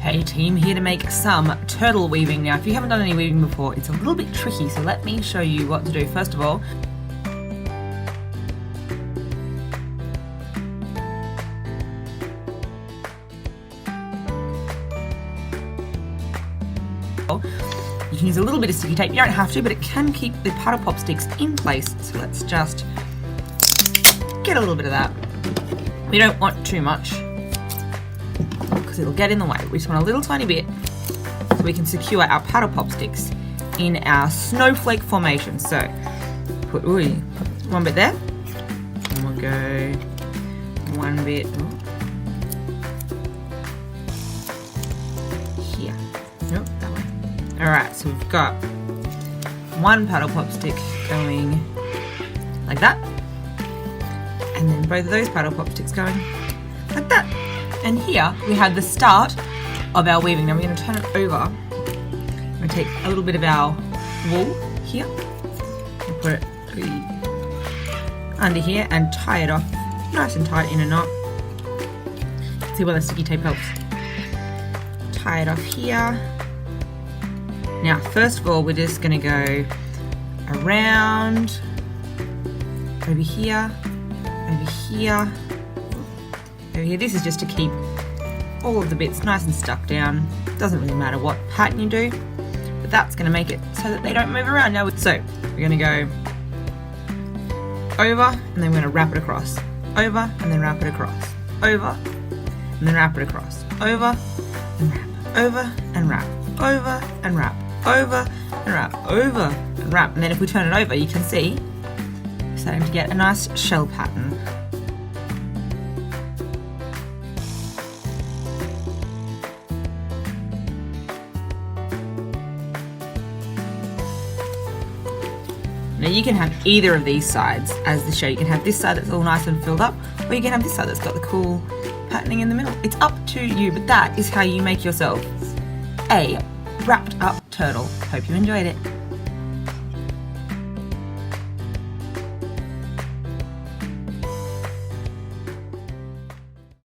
Hey team, here to make some turtle weaving. Now if you haven't done any weaving before, it's a little bit tricky, so let me show you what to do. First of all, you can use a little bit of sticky tape. You don't have to, but it can keep the paddle pop sticks in place. So let's just get a little bit of that. We don't want too much because it'll get in the way. We just want a little tiny bit so we can secure our paddle pop sticks in our snowflake formation. So put one bit there, and we'll go one bit here. Nope, that way. Alright, so we've got one paddle pop stick going like that, and then both of those paddle pop sticks going like that. And here we have the start of our weaving. Now we're going to turn it over. I'm going to take a little bit of our wool here and put it under here and tie it off nice and tight in a knot. See where the sticky tape helps. Tie it off here. Now first of all, we're just going to go around, over here, over here, over here. This is just to keep all of the bits nice and stuck down. Doesn't really matter what pattern you do, but that's going to make it so that they don't move around. Now, so we're going to go over, and then we're going to wrap it across, over, and then wrap it across, over, and then wrap it across, over, and wrap, over, and wrap, over, and wrap, over, and wrap, over, and wrap. And then if we turn it over, you can see we're starting to get a nice shell pattern. Now you can have either of these sides as the shell. You can have this side that's all nice and filled up, or you can have this side that's got the cool patterning in the middle. It's up to you, but that is how you make yourself a wrapped up turtle. Hope you enjoyed it.